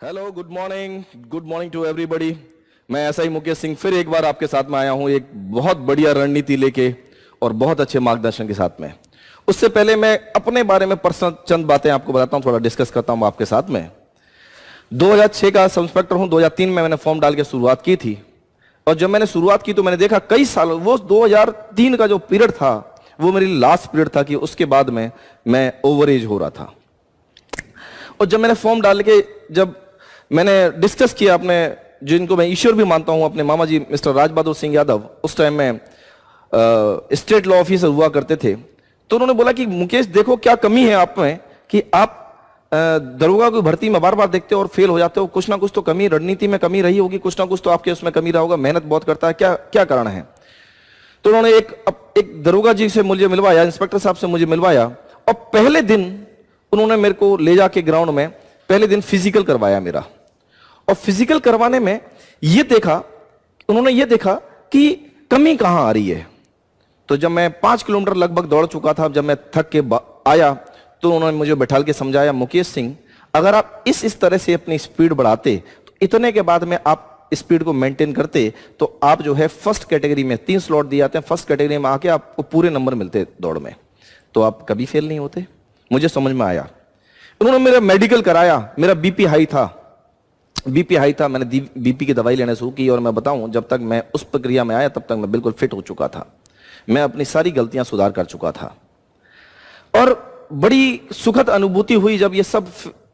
Hello, good morning to everybody. मैं ऐसा ही मुकेश सिंह फिर एक बार आपके साथ में आया हूं, एक बहुत बढ़िया रणनीति लेके और बहुत अच्छे मार्गदर्शन के साथ में। उससे पहले मैं अपने बारे में पर्सनल चंद बातें आपको बताता हूं, थोड़ा डिस्कस करता हूं आपके साथ में। 2006 का सब इंस्पेक्टर हूं। 2003 में मैंने फॉर्म डाल के शुरुआत की थी, और जब मैंने शुरुआत की तो मैंने देखा कई साल, वो 2003 का जो पीरियड था वो मेरी लास्ट पीरियड था कि उसके बाद में मैं ओवर एज हो रहा था। और जब मैंने फॉर्म डाल के, जब मैंने डिस्कस किया अपने, जिनको मैं ईश्वर भी मानता हूं, अपने मामा जी मिस्टर राज बहादुर सिंह यादव, उस टाइम में स्टेट लॉ ऑफिसर हुआ करते थे, तो उन्होंने बोला कि मुकेश देखो क्या कमी है आप में कि आप दरोगा की भर्ती में बार बार देखते हो और फेल हो जाते हो, कुछ ना कुछ तो कमी, रणनीति में कमी रही होगी, कुछ ना कुछ तो आपके उसमें कमी रहा होगा, मेहनत बहुत करता है, क्या क्या कारण है। तो उन्होंने एक दरोगा जी से मुझे मिलवाया, इंस्पेक्टर साहब से मुझे मिलवाया, और पहले दिन उन्होंने मेरे को ले जाके ग्राउंड में पहले दिन फिजिकल करवाया मेरा। और फिजिकल करवाने में उन्होंने ये देखा कि कमी कहां आ रही है। तो जब मैं 5 किलोमीटर लगभग दौड़ चुका था, जब मैं थक के आया तो उन्होंने मुझे बैठाल के समझाया, मुकेश सिंह अगर आप इस तरह से अपनी स्पीड बढ़ाते तो इतने के बाद में आप स्पीड को मेंटेन करते तो आप जो है फर्स्ट कैटेगरी में 3 स्लॉट दिए जाते हैं, फर्स्ट कैटेगरी में आके आपको पूरे नंबर मिलते दौड़ में, तो आप कभी फेल नहीं होते। मुझे समझ में आया। उन्होंने मेरा मेडिकल कराया, मेरा बीपी हाई था, मैंने बीपी की दवाई लेना शुरू की, और मैं बताऊं जब तक मैं उस प्रक्रिया में आया तब तक मैं बिल्कुल फिट हो चुका था, मैं अपनी सारी गलतियां सुधार कर चुका था। और बड़ी सुखद अनुभूति हुई जब ये सब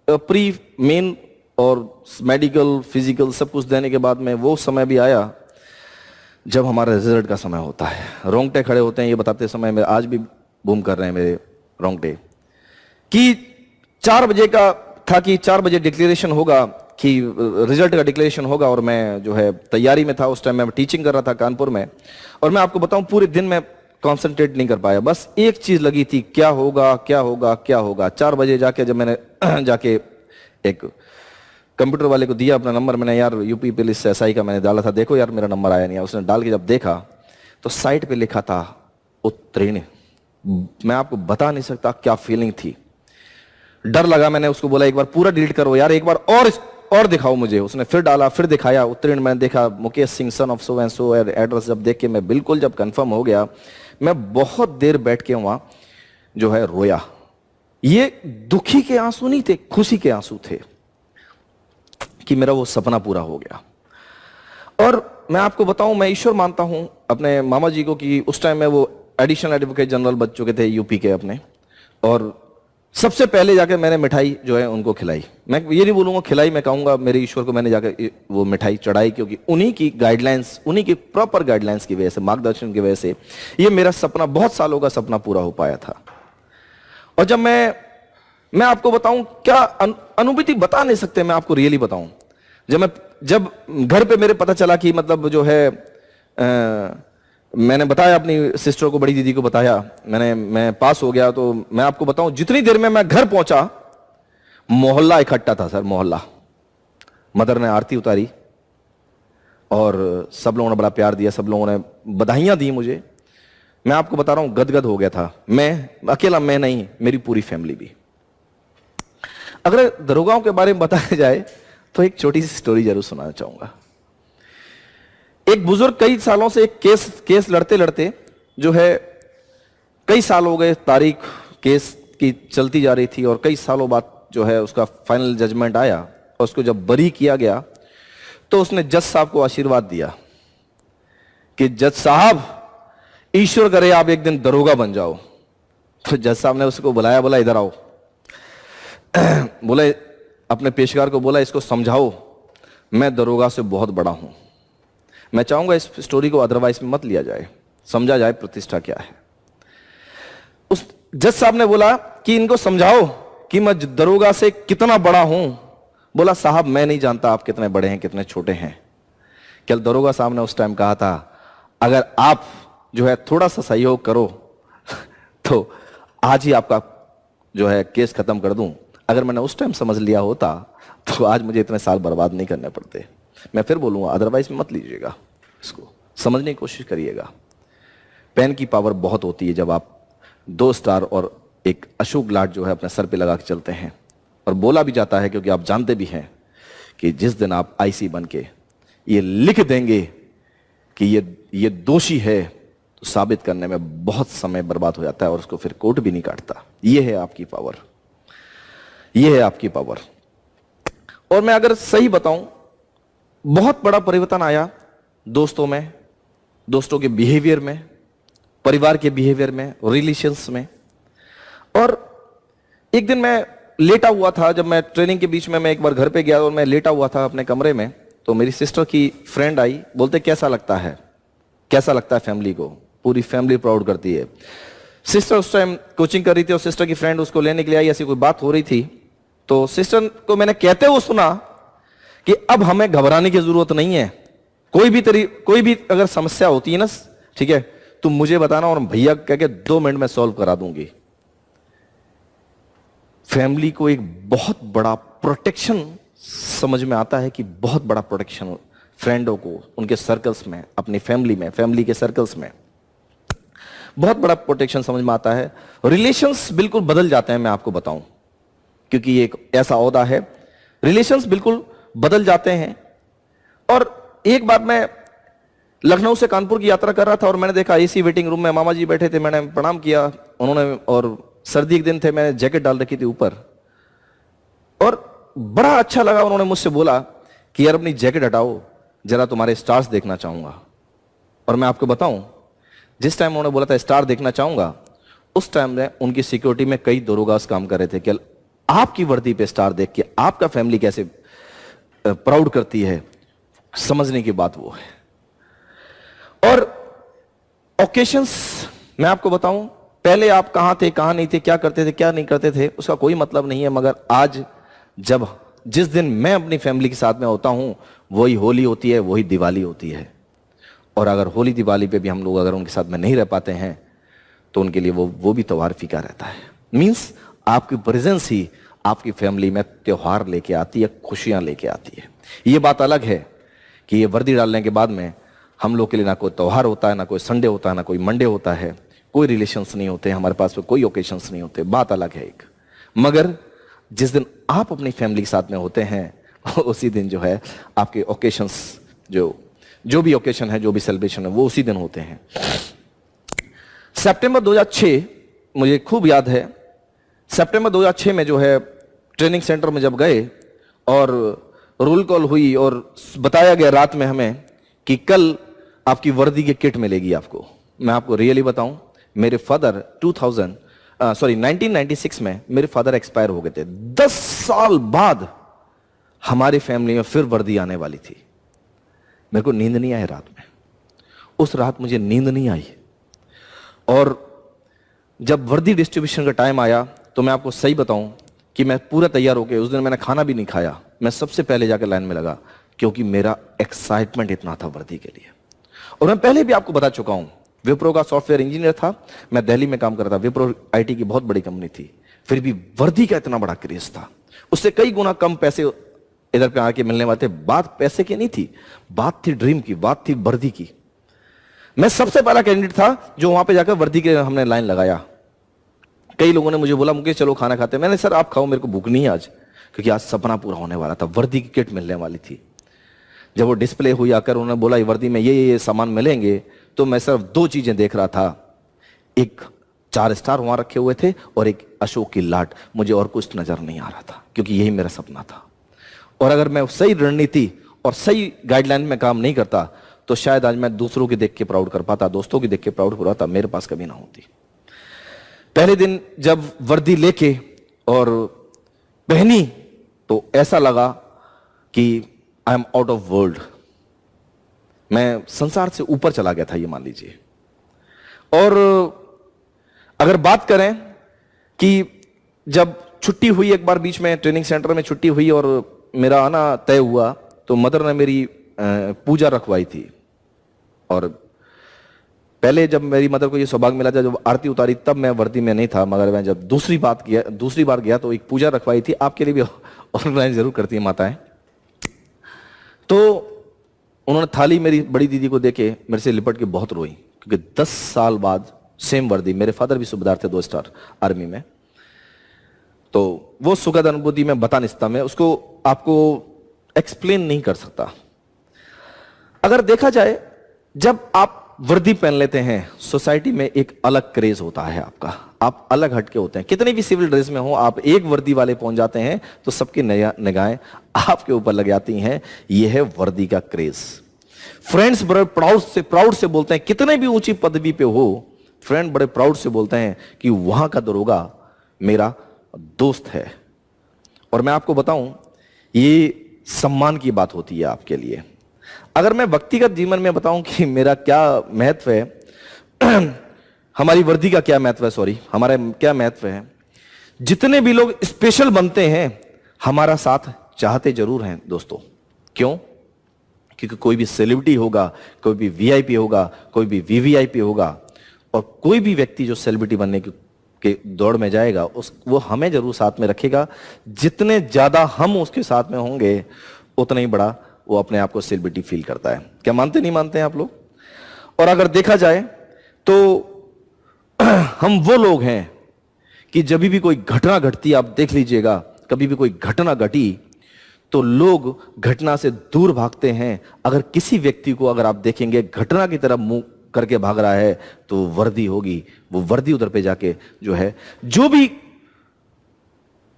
प्री मेन और मेडिकल फिजिकल सब कुछ देने के बाद में वो समय भी आया जब हमारा रिजल्ट का समय होता है। रोंगटे खड़े होते हैं ये बताते समय, मेरे आज भी बूम कर रहे हैं मेरे रोंगटे, कि 4 बजे का था कि 4 बजे डिक्लेरेशन होगा, कि रिजल्ट का डिक्लेरेशन होगा, और मैं जो है तैयारी में था। उस टाइम मैं टीचिंग कर रहा था कानपुर में, और मैं आपको बताऊं पूरे दिन में कंसंट्रेट नहीं कर पाया, बस एक चीज लगी थी, क्या होगा क्या होगा क्या होगा। 4 बजे जाके जब मैंने जाके एक कंप्यूटर वाले को दिया अपना नंबर, मैंने यार यूपी पुलिस एसआई का मैंने डाला था, देखो यार मेरा नंबर आया नहीं है। उसने डाल के जब देखा तो साइट पे लिखा था उत्तीर्ण। मैं आपको बता नहीं सकता क्या फीलिंग थी, डर लगा। मैंने उसको बोला एक बार पूरा डिलीट करो यार, एक बार और दिखाओ मुझे। उसने फिर डाला, फिर दिखाया उत्तीर्ण। मैंने देखा Mukesh Singh son of so and so, address जब देख के मैं बिल्कुल जब कंफर्म हो गया, मैं बहुत देर बैठ के वहां जो है रोया। ये दुखी के आंसू नहीं थे, खुशी के आंसू थे कि मेरा वो सपना पूरा हो गया। और मैं आपको बताऊं, मैं ईश्वर मानता हूं अपने मामा जी को कि उस टाइम में वो एडिशनल एडवोकेट जनरल बच चुके थे यूपी के अपने, और सबसे पहले जाकर मैंने मिठाई जो है उनको खिलाई। मैं ये नहीं बोलूंगा खिलाई, मैं कहूंगा मेरे ईश्वर को मैंने जाकर वो मिठाई चढ़ाई, क्योंकि उन्हीं की गाइडलाइंस, उन्हीं की प्रॉपर गाइडलाइंस की वजह से, मार्गदर्शन की वजह से ये मेरा सपना, बहुत सालों का सपना पूरा हो पाया था। और जब मैं आपको बताऊं क्या अनुभूति बता नहीं सकते, मैं आपको रियली बताऊं, जब घर पे मेरे पता चला कि मतलब जो है मैंने बताया अपनी सिस्टर को, बड़ी दीदी को बताया, मैं पास हो गया, तो मैं आपको बताऊं जितनी देर में मैं घर पहुंचा मोहल्ला इकट्ठा था सर, मोहल्ला। मदर ने आरती उतारी और सब लोगों ने बड़ा प्यार दिया, सब लोगों ने बधाइयां दी मुझे। मैं आपको बता रहा हूं गदगद हो गया था मैं, अकेला मैं नहीं, मेरी पूरी फैमिली भी। अगर दरोगाओं के बारे में बताया जाए तो एक छोटी सी स्टोरी जरूर सुनाना चाहूंगा। एक बुजुर्ग कई सालों से एक केस लड़ते लड़ते जो है, कई साल हो गए, तारीख केस की चलती जा रही थी, और कई सालों बाद जो है उसका फाइनल जजमेंट आया, और उसको जब बरी किया गया तो उसने जज साहब को आशीर्वाद दिया कि जज साहब ईश्वर करे आप एक दिन दरोगा बन जाओ। तो जज साहब ने उसको बुलाया, बोला इधर आओ। बोले अपने पेशकार को बोला, इसको समझाओ मैं दरोगा से बहुत बड़ा हूं। मैं चाहूंगा इस स्टोरी को अदरवाइज में मत लिया जाए, समझा जाए प्रतिष्ठा क्या है। उस जज साहब ने बोला कि इनको समझाओ कि मैं दरोगा से कितना बड़ा हूं। बोला साहब मैं नहीं जानता आप कितने बड़े हैं कितने छोटे हैं। कल दरोगा साहब ने उस टाइम कहा था, अगर आप जो है थोड़ा सा सहयोग करो तो आज ही आपका जो है केस खत्म कर दूं। अगर मैंने उस टाइम समझ लिया होता तो आज मुझे इतने साल बर्बाद नहीं करने पड़ते। मैं फिर बोलूंगा अदरवाइज मत लीजिएगा, इसको समझने की कोशिश करिएगा। पेन की पावर बहुत होती है जब आप 2 स्टार और एक अशोक लाट जो है अपने सर पे लगा के चलते हैं, और बोला भी जाता है क्योंकि आप जानते भी हैं कि जिस दिन आप आईसी बन के ये लिख देंगे कि ये दोषी है, तो साबित करने में बहुत समय बर्बाद हो जाता है और उसको फिर कोर्ट भी नहीं काटता। ये है आपकी पावर, ये है आपकी पावर। और मैं अगर सही बताऊं, बहुत बड़ा परिवर्तन आया दोस्तों में, दोस्तों के बिहेवियर में, परिवार के बिहेवियर में, रिलेशंस में। और एक दिन मैं लेटा हुआ था, जब मैं ट्रेनिंग के बीच में मैं एक बार घर पे गया और मैं लेटा हुआ था अपने कमरे में, तो मेरी सिस्टर की फ्रेंड आई, बोलते कैसा लगता है, कैसा लगता है फैमिली को, पूरी फैमिली प्राउड करती है। सिस्टर उस टाइम कोचिंग कर रही थी और सिस्टर की फ्रेंड उसको लेने के लिए आई, ऐसी कोई बात हो रही थी। तो सिस्टर को मैंने कहते हुए सुना कि अब हमें घबराने की जरूरत नहीं है, कोई भी अगर समस्या होती है ना, ठीक है, तुम मुझे बताना और भैया कह के 2 मिनट में सॉल्व करा दूंगी। फैमिली को एक बहुत बड़ा प्रोटेक्शन समझ में आता है कि बहुत बड़ा प्रोटेक्शन फ्रेंडों को उनके सर्कल्स में, अपनी फैमिली में, फैमिली के सर्कल्स में बहुत बड़ा प्रोटेक्शन समझ में आता है। रिलेशंस बिल्कुल बदल जाते हैं, मैं आपको बताऊं, क्योंकि ये एक ऐसा ओहदा है, रिलेशंस बिल्कुल बदल जाते हैं। और एक बार मैं लखनऊ से कानपुर की यात्रा कर रहा था और मैंने देखा एसी वेटिंग रूम में मामा जी बैठे थे, मैंने प्रणाम किया उन्होंने, और सर्दी के दिन थे, मैंने जैकेट डाल रखी थी ऊपर, और बड़ा अच्छा लगा। उन्होंने मुझसे बोला कि यार अपनी जैकेट हटाओ, जरा तुम्हारे स्टार्स देखना चाहूंगा। और मैं आपको बताऊं, जिस टाइम उन्होंने बोला था स्टार देखना चाहूंगा, उस टाइम में उनकी सिक्योरिटी में कई दरोगास काम कर रहे थे कि आपकी वर्दी पे स्टार देख के आपका फैमिली कैसे प्राउड करती है, समझने की बात वो है। और ओकेशंस मैं आपको बताऊं, पहले आप कहां थे, कहां नहीं थे, क्या करते थे, क्या नहीं करते थे, उसका कोई मतलब नहीं है। मगर आज जिस दिन मैं अपनी फैमिली के साथ में होता हूं, वही होली होती है, वही दिवाली होती है। और अगर होली दिवाली पे भी हम लोग अगर उनके साथ में नहीं रह पाते हैं, तो उनके लिए वो भी त्योहार फीका रहता है। मीन्स आपकी प्रेजेंस ही आपकी फैमिली में त्योहार लेके आती है, खुशियां लेके आती है। ये बात अलग है कि ये वर्दी डालने के बाद में हम लोग के लिए ना कोई त्योहार होता है, ना कोई संडे होता है, ना कोई मंडे होता है, कोई रिलेशंस नहीं होते हमारे पास में, कोई ओकेशंस नहीं होते, बात अलग है एक। मगर जिस दिन आप अपनी फैमिली के साथ में होते हैं, उसी दिन जो है आपके ओकेशंस, जो भी ओकेशन है, जो भी सेलिब्रेशन है, वो उसी दिन होते हैं। सितंबर 2006 मुझे खूब याद है, सितंबर 2006 में जो है ट्रेनिंग सेंटर में जब गए और रोल कॉल हुई और बताया गया रात में हमें कि कल आपकी वर्दी की किट मिलेगी आपको। मैं आपको रियली बताऊं, मेरे फादर 1996 में मेरे फादर एक्सपायर हो गए थे। 10 साल बाद हमारी फैमिली में फिर वर्दी आने वाली थी। मेरे को नींद नहीं आई रात में, उस रात मुझे नींद नहीं आई। और जब वर्दी डिस्ट्रीब्यूशन का टाइम आया, तो मैं आपको सही बताऊं कि मैं पूरा तैयार होकर, उस दिन मैंने खाना भी नहीं खाया, मैं सबसे पहले जाकर लाइन में लगा, क्योंकि मेरा एक्साइटमेंट इतना था वर्दी के लिए। और मैं पहले भी आपको बता चुका हूं, विप्रो का सॉफ्टवेयर इंजीनियर था, मैं दिल्ली में काम करता था, विप्रो आईटी की बहुत बड़ी कंपनी थी, फिर भी वर्दी का इतना बड़ा क्रेज था। उससे कई गुना कम पैसे इधर पे आके मिलने वाले थे। बात पैसे की नहीं थी, बात थी ड्रीम की, बात थी वर्दी की। मैं सबसे पहला कैंडिडेट था जो वहां पे जाकर वर्दी के हमने लाइन लगाया। कई लोगों ने मुझे बोला मुकेश चलो खाना खाते हैं, मैंने सर आप खाओ, मेरे को भूख नहीं है आज, क्योंकि आज सपना पूरा होने वाला था, वर्दी की किट मिलने वाली थी। जब वो डिस्प्ले हुई आकर उन्होंने बोला ये वर्दी में ये सामान मिलेंगे, तो मैं सिर्फ 2 चीजें देख रहा था, एक 4 स्टार वहां रखे हुए थे और एक अशोक की लाट। मुझे और कुछ नजर नहीं आ रहा था, क्योंकि यही मेरा सपना था। और अगर मैं सही रणनीति और सही गाइडलाइन में काम नहीं करता, तो शायद आज मैं दूसरों की देख के प्राउड कर पाता, दोस्तों की देख के प्राउड कर पाता, मेरे पास कभी ना होती। पहले दिन जब वर्दी लेके और पहनी, तो ऐसा लगा कि I am out of world, मैं संसार से ऊपर चला गया था, ये मान लीजिए। और अगर बात करें कि जब छुट्टी हुई, एक बार बीच में ट्रेनिंग सेंटर में छुट्टी हुई और मेरा आना तय हुआ, तो मदर ने मेरी पूजा रखवाई थी। और पहले जब मेरी मदर को ये सौभाग्य मिला था, जब आरती उतारी, तब मैं वर्दी में नहीं था, मगर मैं जब दूसरी बार गया तो एक पूजा रखवाई थी। आपके लिए भी ऑर्गेनाइज जरूर करती है माताएं। तो उन्होंने थाली मेरी बड़ी दीदी को देके मेरे से लिपट के बहुत रोई, क्योंकि 10 साल बाद सेम वर्दी, मेरे फादर भी सूबेदार थे 2 स्टार आर्मी में, तो वो सुखद अनुभूति में बता नहीं सकता। मैं उसको आपको एक्सप्लेन नहीं कर सकता। अगर देखा जाए, जब आप वर्दी पहन लेते हैं, सोसाइटी में एक अलग क्रेज होता है आपका, आप अलग हटके होते हैं। कितने भी सिविल ड्रेस में हो, आप एक वर्दी वाले पहुंच जाते हैं तो सबकी निगाहें आपके ऊपर लग जाती हैं। यह है वर्दी का क्रेज। फ्रेंड्स बड़े प्राउड से बोलते हैं, कितने भी ऊंची पदवी पे हो, फ्रेंड बड़े प्राउड से बोलते हैं कि वहां का दरोगा मेरा दोस्त है। और मैं आपको बताऊं, ये सम्मान की बात होती है आपके लिए। अगर मैं व्यक्तिगत जीवन में बताऊं कि मेरा क्या महत्व है, हमारी वर्दी का क्या महत्व है, सॉरी, हमारा क्या महत्व है, जितने भी लोग स्पेशल बनते हैं हमारा साथ चाहते जरूर हैं दोस्तों। क्यों? क्योंकि कोई भी सेलिब्रिटी होगा, कोई भी वीआईपी होगा, कोई भी वीवीआईपी होगा, और कोई भी व्यक्ति जो सेलिब्रिटी बनने के दौड़ में जाएगा, वो हमें जरूर साथ में रखेगा। जितने ज्यादा हम उसके साथ में होंगे, उतना ही बड़ा वो अपने आप को सेलिब्रिटी फील करता है। क्या मानते नहीं मानते हैं आप लोग? और अगर देखा जाए तो हम वो लोग हैं कि जब भी कोई घटना घटती, आप देख लीजिएगा, कभी भी कोई घटना घटी तो लोग घटना से दूर भागते हैं। अगर किसी व्यक्ति को अगर आप देखेंगे घटना की तरफ मुंह करके भाग रहा है, तो वर्दी होगी, वो वर्दी उधर पे जाके जो है, जो भी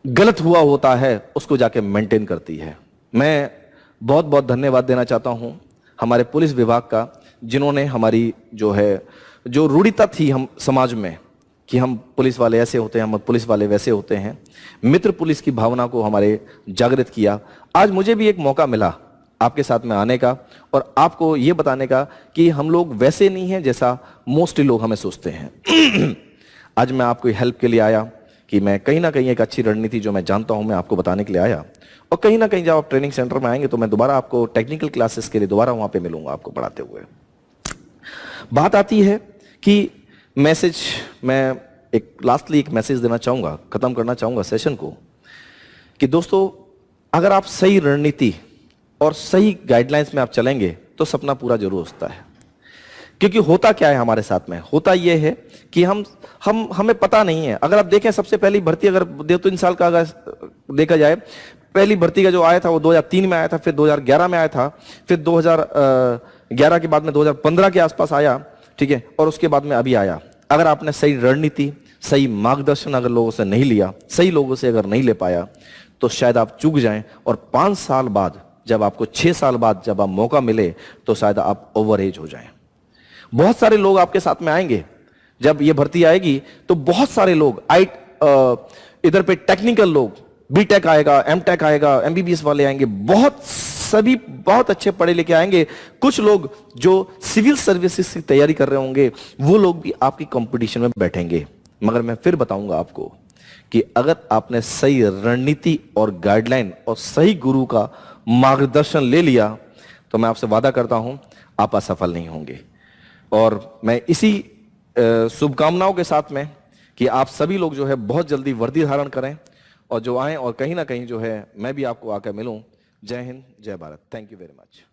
गलत हुआ होता है उसको जाके मेंटेन करती है। मैं बहुत बहुत धन्यवाद देना चाहता हूं हमारे पुलिस विभाग का, जिन्होंने हमारी जो है, जो रूढ़िता थी हम समाज में कि हम पुलिस वाले ऐसे होते हैं, हम पुलिस वाले वैसे होते हैं, मित्र पुलिस की भावना को हमारे जागृत किया। आज मुझे भी एक मौका मिला आपके साथ में आने का और आपको यह बताने का कि हम लोग वैसे नहीं हैं जैसा मोस्टली लोग हमें सोचते हैं। आज मैं आपको हेल्प के लिए आया कि मैं कहीं ना कहीं एक अच्छी रणनीति जो मैं जानता हूं मैं आपको बताने के लिए आया। और कहीं ना कहीं जब आप ट्रेनिंग सेंटर में आएंगे तो मैं दोबारा आपको टेक्निकल क्लासेस के लिए दोबारा वहां पे मिलूंगा आपको पढ़ाते हुए। बात आती है कि मैसेज, मैं एक लास्टली एक मैसेज देना चाहूंगा, खत्म करना चाहूंगा सेशन को, कि दोस्तों अगर आप सही रणनीति और सही गाइडलाइंस में आप चलेंगे तो सपना पूरा जरूर होता है। क्योंकि होता क्या है हमारे साथ में, होता यह है कि हमें पता नहीं है। अगर आप देखें, सबसे पहली भर्ती अगर 2-3 साल का अगर देखा जाए, पहली भर्ती का जो आया था वो 2003 में आया था, फिर 2011 में आया था, फिर 2011 के बाद में 2015 के आसपास आया, ठीक है, और उसके बाद में अभी आया। अगर आपने सही रणनीति, सही मार्गदर्शन अगर लोगों से नहीं लिया, सही लोगों से अगर नहीं ले पाया, तो शायद आप चूक जाएं और 5 साल बाद, जब आपको 6 साल बाद जब आप मौका मिले, तो शायद आप ओवर एज हो जाएं। बहुत सारे लोग आपके साथ में आएंगे, जब ये भर्ती आएगी तो बहुत सारे लोग इधर पे टेक्निकल लोग, बीटेक आएगा, एमटेक आएगा, एमबीबीएस वाले आएंगे, सभी बहुत अच्छे पढ़े लिखे आएंगे। कुछ लोग जो सिविल सर्विसेज की तैयारी कर रहे होंगे, वो लोग भी आपकी कंपटीशन में बैठेंगे। मगर मैं फिर बताऊंगा आपको कि अगर आपने सही रणनीति और गाइडलाइन और सही गुरु का मार्गदर्शन ले लिया, तो मैं आपसे वादा करता हूं आप असफल नहीं होंगे। और मैं इसी शुभकामनाओं के साथ में कि आप सभी लोग जो है बहुत जल्दी वर्दी धारण करें और जो आएं, और कहीं ना कहीं जो है मैं भी आपको आकर मिलूं। जय हिंद, जय Bharat. Thank you very much.